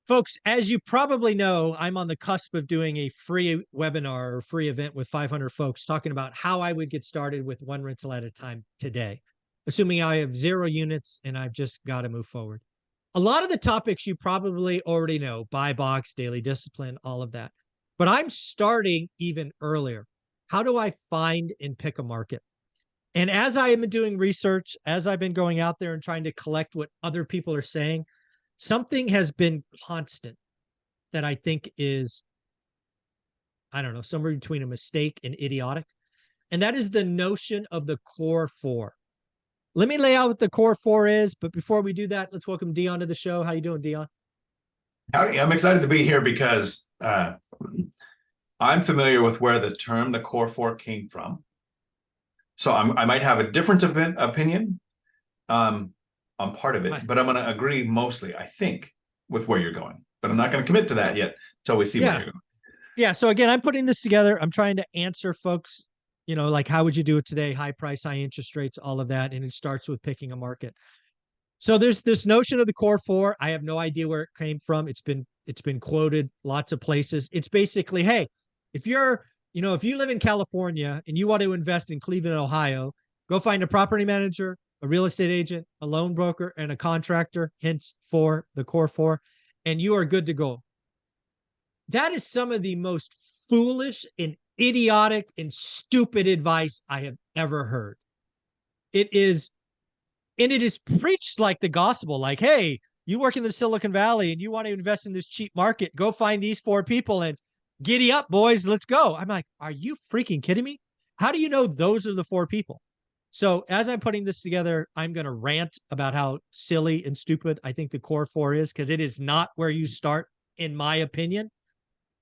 Folks, as you probably know, I'm on the cusp of doing a free webinar or free event with 500 folks talking about how I would get started with one rental at a time today, assuming I have 0 units and I've just got to move forward. A lot of the topics you probably already know, buy box, daily discipline, all of that. But I'm starting even earlier. How do I find and pick a market? And as I am doing research, as I've been going out there and trying to collect what other people are saying, something has been constant that I think is, I don't know, somewhere between a mistake and idiotic. And that is the notion of the core four. Let me lay out what the core four is. But before we do that, let's welcome Dion to the show. How you doing, Dion? Howdy, I'm excited to be here because I'm familiar with where the term the core four came from. So I might have a different opinion on part of it, but I'm going to agree mostly, I think, with where you're going. But I'm not going to commit to that yet until we see where you're going. Yeah. So again, I'm putting this together. I'm trying to answer folks, like how would you do it today? High price, high interest rates, all of that. And it starts with picking a market. So there's this notion of the core four. I have no idea where it came from. It's been quoted lots of places. It's basically, hey, if you live in California and you want to invest in Cleveland, Ohio, go find a property manager, a real estate agent, a loan broker, and a contractor, hence for the core four, and you are good to go. That is some of the most foolish and idiotic and stupid advice I have ever heard. It is preached like the gospel, like, hey, you work in the Silicon Valley and you want to invest in this cheap market, go find these 4 people and giddy up, boys, let's go. I'm like, are you freaking kidding me? How do you know those are the 4 people? So as I'm putting this together, I'm going to rant about how silly and stupid I think the core 4 is, because it is not where you start, in my opinion.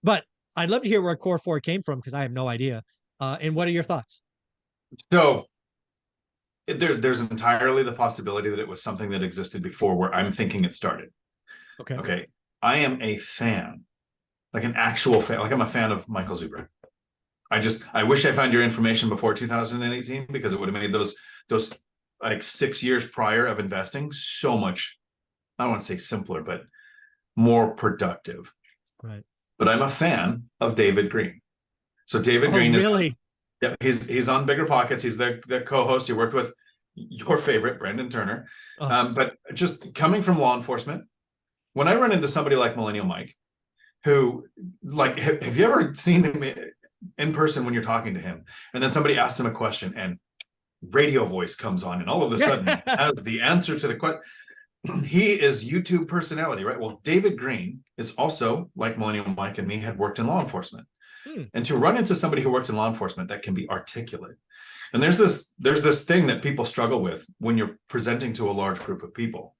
But I'd love to hear where core 4 came from, because I have no idea. And what are your thoughts? So there's entirely the possibility that it was something that existed before where I'm thinking it started. Okay. I am a fan, like an actual fan. Like I'm a fan of Michael Zuber. I wish I found your information before 2018, because it would have made those like 6 years prior of investing so much, I don't want to say simpler, but more productive. Right. But I'm a fan of David Green. So David Green is really? Yeah, he's on Bigger Pockets. He's the co-host. He worked with your favorite, Brandon Turner. But just coming from law enforcement, when I run into somebody like Millennial Mike, who, like, have you ever seen him in person when you're talking to him, and then somebody asks him a question and radio voice comes on, and all of a sudden he has the answer to the question. He is YouTube personality, right? Well, David Green is also, like Millennial Mike and me, had worked in law enforcement. And to run into somebody who works in law enforcement that can be articulate. And there's this thing that people struggle with when you're presenting to a large group of people,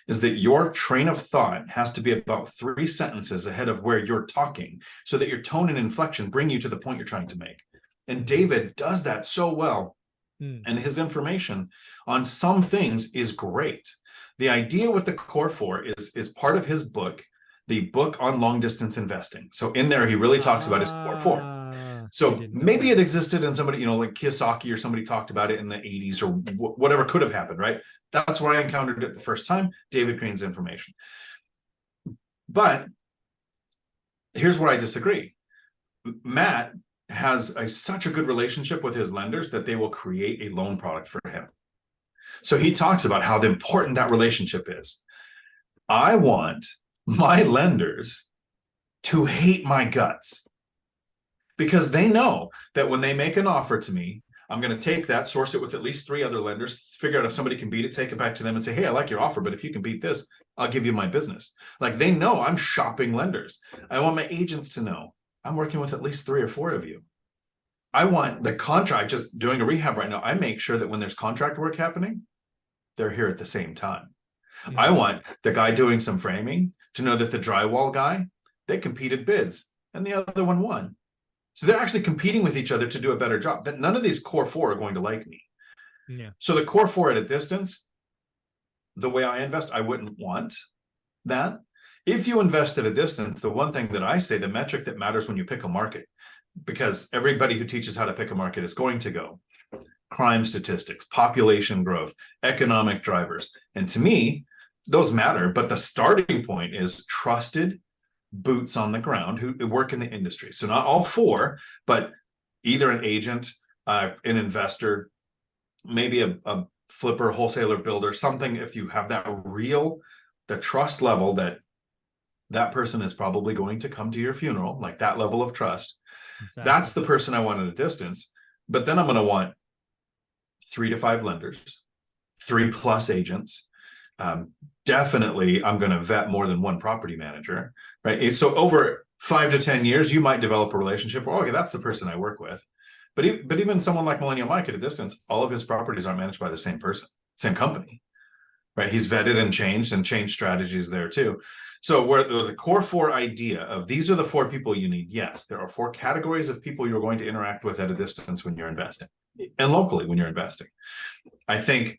is that your train of thought has to be about 3 sentences ahead of where you're talking, so that your tone and inflection bring you to the point you're trying to make. And David does that so well. And his information on some things is great. The idea with the core 4 is part of his book, the book on long distance investing. So in there, he really talks about his core 4. So maybe it existed in somebody, like Kiyosaki or somebody talked about it in the 80s or whatever could have happened, right? That's where I encountered it the first time, David Green's information. But here's where I disagree. Matt has such a good relationship with his lenders that they will create a loan product for him. So he talks about how important that relationship is. I want my lenders to hate my guts, because they know that when they make an offer to me, I'm going to take that, source it with at least 3 other lenders, figure out if somebody can beat it, take it back to them and say, hey, I like your offer, but if you can beat this, I'll give you my business. Like, they know I'm shopping lenders. I want my agents to know I'm working with at least 3 or 4 of you. I want the contract, just doing a rehab right now, I make sure that when there's contract work happening, they're here at the same time. I want the guy doing some framing to know that the drywall guy, they competed bids and the other one won. So they're actually competing with each other to do a better job. That none of these core 4 are going to like me. So the core 4 at a distance, the way I invest, I wouldn't want that. If you invest at a distance, the one thing that I say, the metric that matters when you pick a market, because everybody who teaches how to pick a market is going to go crime statistics, population growth, economic drivers. And to me, those matter, but the starting point is trusted boots on the ground who work in the industry. So not all four, but either an agent, an investor, maybe a flipper, wholesaler, builder, something. If you have the trust level that person is probably going to come to your funeral, like that level of trust. Exactly. That's the person I want at a distance. But then I'm going to want 3 to 5 lenders, 3+ agents. Definitely, I'm going to vet more than one property manager, right? So over 5 to 10 years, you might develop a relationship where, okay, that's the person I work with. But even someone like Millennial Mike at a distance, all of his properties aren't managed by the same person, same company, right? He's vetted and changed strategies there too. So where the core 4 idea of these are the 4 people you need. Yes, there are 4 categories of people you're going to interact with at a distance when you're investing, and locally when you're investing. I think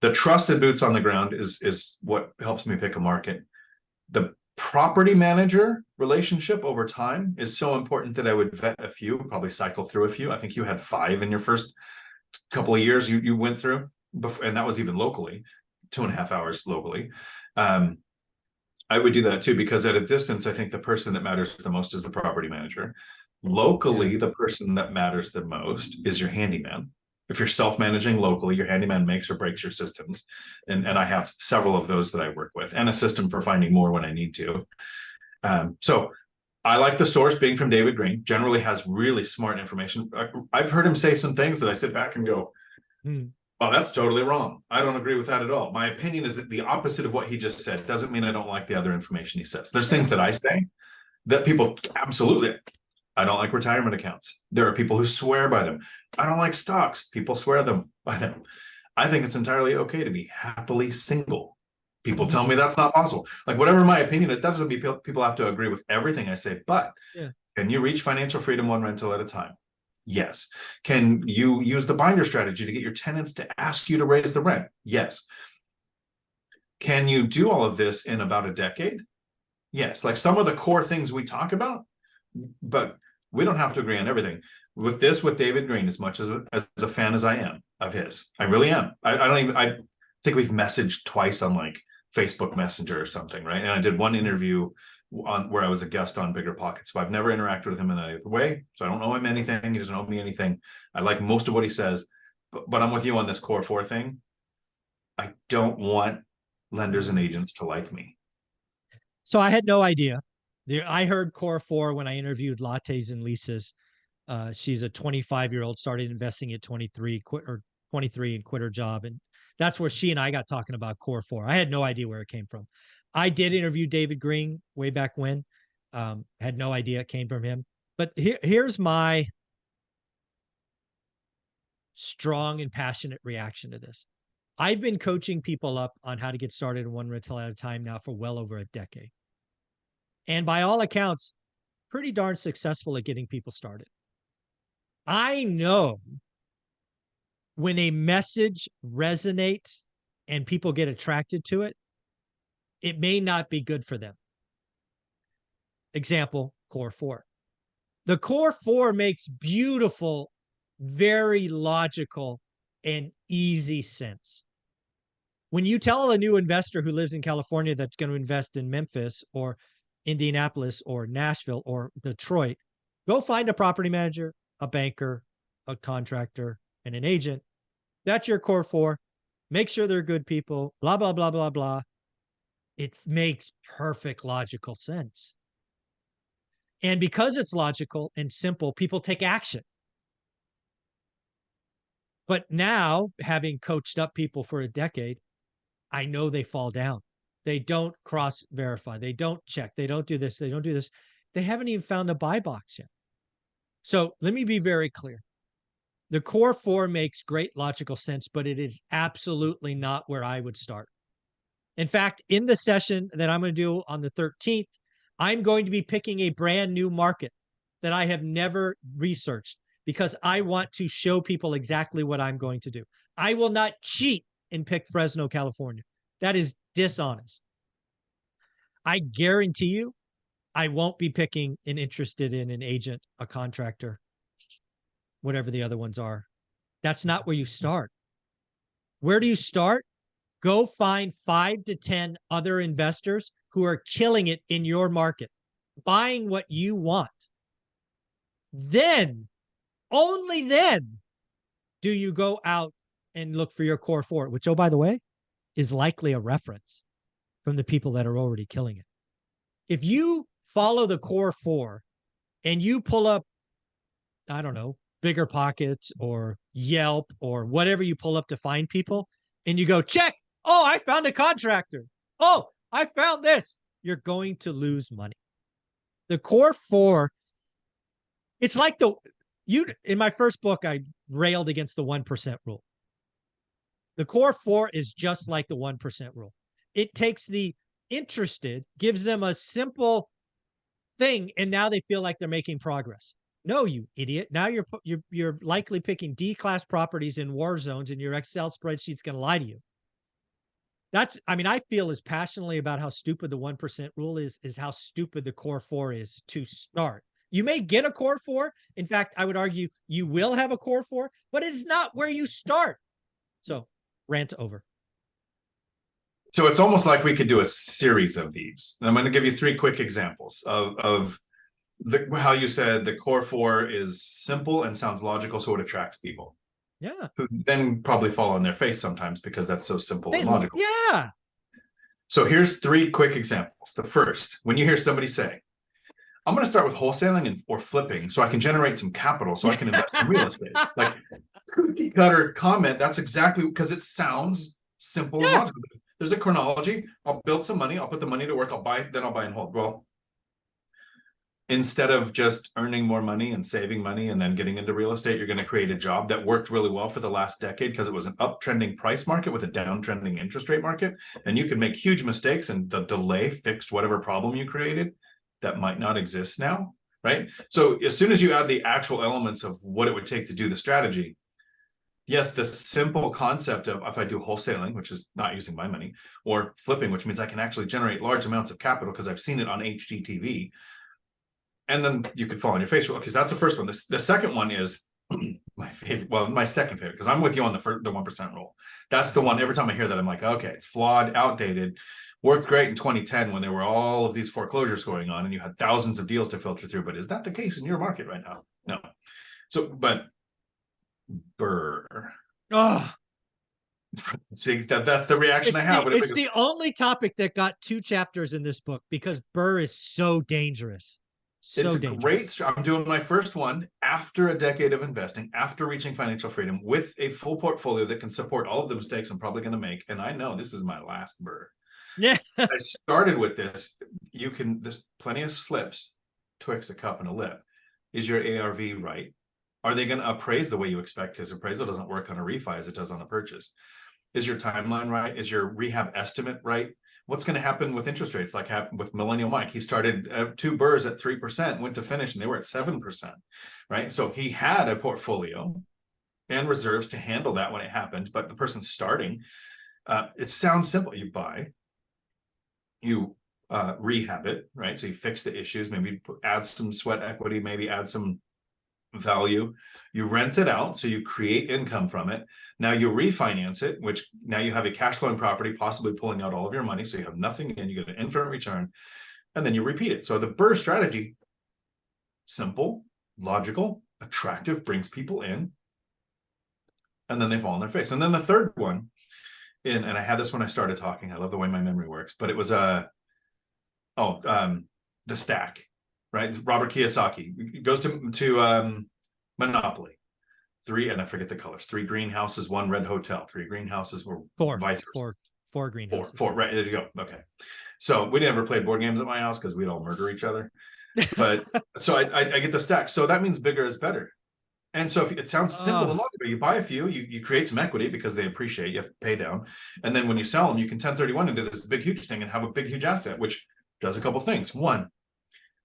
the trusted boots on the ground is what helps me pick a market. The property manager relationship over time is so important that I would vet a few, probably cycle through a few. I think you had 5 in your first couple of years you went through before, and that was even locally, 2.5 hours locally. I would do that too, because at a distance, I think the person that matters the most is the property manager. Locally, the person that matters the most is your handyman. If you're self-managing locally, your handyman makes or breaks your systems. And I have several of those that I work with, and a system for finding more when I need to. So I like the source being from David Green, generally has really smart information. I've heard him say some things that I sit back and go, oh, that's totally wrong. I don't agree with that at all. My opinion is that the opposite of what he just said. Doesn't mean I don't like the other information he says. There's things that I say that people absolutely, I don't like retirement accounts. There are people who swear by them. I don't like stocks. People swear by them. I think it's entirely okay to be happily single. People tell me that's not possible. Like, whatever my opinion, it doesn't mean people have to agree with everything I say, but can you reach financial freedom one rental at a time? Yes. Can you use the binder strategy to get your tenants to ask you to raise the rent? Yes. Can you do all of this in about a decade? Yes. Like some of the core things we talk about, but we don't have to agree on everything. With David Green, as much as a fan as I am of his, I really am. I think we've messaged twice on like Facebook Messenger or something, right? And I did one interview where I was a guest on Bigger Pockets. So I've never interacted with him in any other way. So I don't owe him anything. He doesn't owe me anything. I like most of what he says, but I'm with you on this core 4 thing. I don't want lenders and agents to like me. So I had no idea. I heard core 4 when I interviewed Lattes and Lisa's. She's a 25-year-old, started investing at 23, 23 and quit her job. And that's where she and I got talking about core 4. I had no idea where it came from. I did interview David Green way back when. Had no idea it came from him. But here's my strong and passionate reaction to this. I've been coaching people up on how to get started in one rental at a time now for well over a decade. And by all accounts, pretty darn successful at getting people started. I know when a message resonates and people get attracted to it, it may not be good for them. Example, core 4. The core 4 makes beautiful, very logical, and easy sense. When you tell a new investor who lives in California that's going to invest in Memphis or Indianapolis or Nashville or Detroit, go find a property manager, a banker, a contractor, and an agent. That's your core 4. Make sure they're good people, blah, blah, blah, blah, blah. It makes perfect logical sense. And because it's logical and simple, people take action. But now, having coached up people for a decade, I know they fall down. They don't cross-verify. They don't check. They don't do this. They don't do this. They haven't even found a buy box yet. So let me be very clear. The core 4 makes great logical sense, but it is absolutely not where I would start. In fact, in the session that I'm going to do on the 13th, I'm going to be picking a brand new market that I have never researched because I want to show people exactly what I'm going to do. I will not cheat and pick Fresno, California. That is dishonest. I guarantee you, I won't be picking and interested in an agent, a contractor, whatever the other ones are. That's not where you start. Where do you start? Go find 5 to 10 other investors who are killing it in your market, buying what you want. Then, only then, do you go out and look for your core four, which, oh, by the way, is likely a reference from the people that are already killing it. If you follow the core four and you pull up, I don't know, Bigger Pockets or Yelp or whatever you pull up to find people, and you go, check, oh, I found a contractor. Oh, I found this. You're going to lose money. The core four, it's like in my first book, I railed against the 1% rule. The core four is just like the 1% rule. It takes the interested, gives them a simple thing, and now they feel like they're making progress. No, you idiot. Now you're likely picking D-class properties in war zones, and your Excel spreadsheet's going to lie to you. I feel as passionately about how stupid the 1% rule is how stupid the core four is to start. You may get a core four. In fact, I would argue you will have a core four, but it's not where you start. So, rant over. So it's almost like we could do a series of these. I'm going to give you 3 quick examples of how you said the core four is simple and sounds logical, so it attracts people. Yeah. Who then probably fall on their face sometimes because that's so simple and logical. Yeah. So here's 3 quick examples. The first, when you hear somebody say, I'm going to start with wholesaling or flipping so I can generate some capital so I can invest in real estate. Like cookie cutter comment, that's exactly because it sounds simple and logical. There's a chronology. I'll build some money. I'll put the money to work. I'll buy and hold. Well, instead of just earning more money and saving money and then getting into real estate, you're going to create a job that worked really well for the last decade because it was an uptrending price market with a downtrending interest rate market. And you could make huge mistakes and the delay fixed whatever problem you created that might not exist now, right? So as soon as you add the actual elements of what it would take to do the strategy, yes, the simple concept of if I do wholesaling, which is not using my money, or flipping, which means I can actually generate large amounts of capital because I've seen it on HGTV. And then you could fall on your face. Okay, so that's the first one. The second one is my favorite. Well, my second favorite, because I'm with you on the 1% rule. That's the one. Every time I hear that, I'm like, okay, it's flawed, outdated. Worked great in 2010 when there were all of these foreclosures going on and you had thousands of deals to filter through. But is that the case in your market right now? No. So, but Burr. Oh. See, that's the reaction I have. It's the only topic that got 2 chapters in this book because Burr is so dangerous. It's a great. I'm doing my first one after a decade of investing, after reaching financial freedom, with a full portfolio that can support all of the mistakes I'm probably going to make. And I know this is my last Burr. Yeah. I started with this. There's plenty of slips twixt a cup and a lip. Is your ARV right? Are they going to appraise the way you expect? His appraisal doesn't work on a refi as it does on a purchase. Is your timeline right? Is your rehab estimate right? What's going to happen with interest rates? Like happened with Millennial Mike. He started 2 Burrs at 3%, went to finish, and they were at 7%, right? So he had a portfolio and reserves to handle that when it happened. But the person starting, it sounds simple. You buy, you rehab it, right? So you fix the issues, maybe add some sweat equity, maybe add some value. You rent it out, so you create income from it. Now you refinance it, which now you have a cash flowing property, possibly pulling out all of your money. So you have nothing in, you get an infinite return, and then you repeat it. So the Burr strategy, simple, logical, attractive, brings people in, and then they fall on their face. And then the third one, and I had this when I started talking. I love the way my memory works, but it was the stack, right? Robert Kiyosaki goes to Monopoly. 3, and I forget the colors. 3 greenhouses, 1 red hotel. 3 greenhouses were 4. vice versa. 4 greenhouses. 4, right, there you go. Okay. So we never played board games at my house because we'd all murder each other. But so I get the stack. So that means bigger is better. And so if it sounds simple and logical, you buy a few, you create some equity because they appreciate, you have to pay down. And then when you sell them, you can 1031 into this big, huge thing and have a big, huge asset, which does a couple things. One,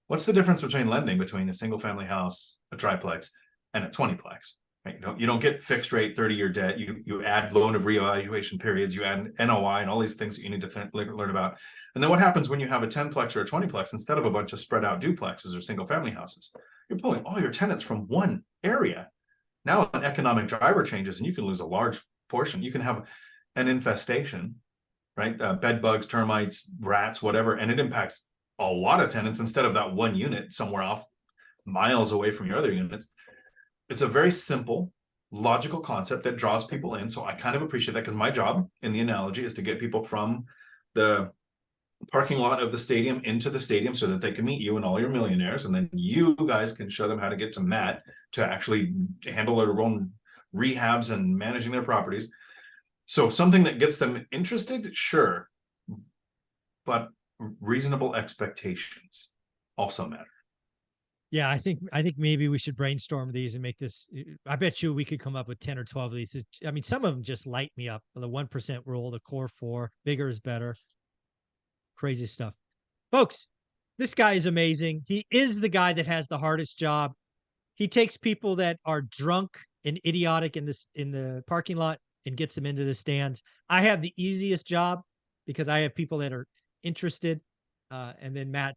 what's the difference between lending between a single family house, a triplex, and a 20plex? Right? You don't get fixed rate 30-year debt. You add loan of reevaluation periods, you add NOI and all these things that you need to learn about. And then what happens when you have a 10plex or a 20plex instead of a bunch of spread out duplexes or single family houses? You're pulling all your tenants from one area. Now an economic driver changes and you can lose a large portion. You can have an infestation right? Bed bugs, termites, rats, whatever. And it impacts a lot of tenants instead of that one unit somewhere off miles away from your other units. It's a very simple, logical concept that draws people in. So I kind of appreciate that, because my job in the analogy is to get people from the parking lot of the stadium into the stadium so that they can meet you and all your millionaires. And then you guys can show them how to get to Matt to actually handle their own rehabs and managing their properties. So something that gets them interested, sure. But reasonable expectations also matter. Yeah, I think maybe we should brainstorm these and make this. I bet you we could come up with 10 or 12 of these. I mean, some of them just light me up. The 1% rule, the core 4, bigger is better. Crazy stuff. Folks, this guy is amazing. He is the guy that has the hardest job. He takes people that are drunk and idiotic in the parking lot and gets them into the stands. I have the easiest job because I have people that are interested. And then Matt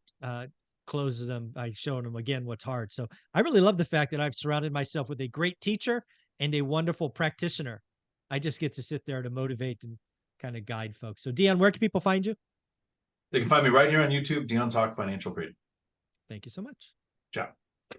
closes them by showing them again what's hard. So I really love the fact that I've surrounded myself with a great teacher and a wonderful practitioner. I just get to sit there to motivate and kind of guide folks. So Dion, where can people find you? They can find me right here on YouTube, Dion Talk Financial Freedom. Thank you so much. Ciao.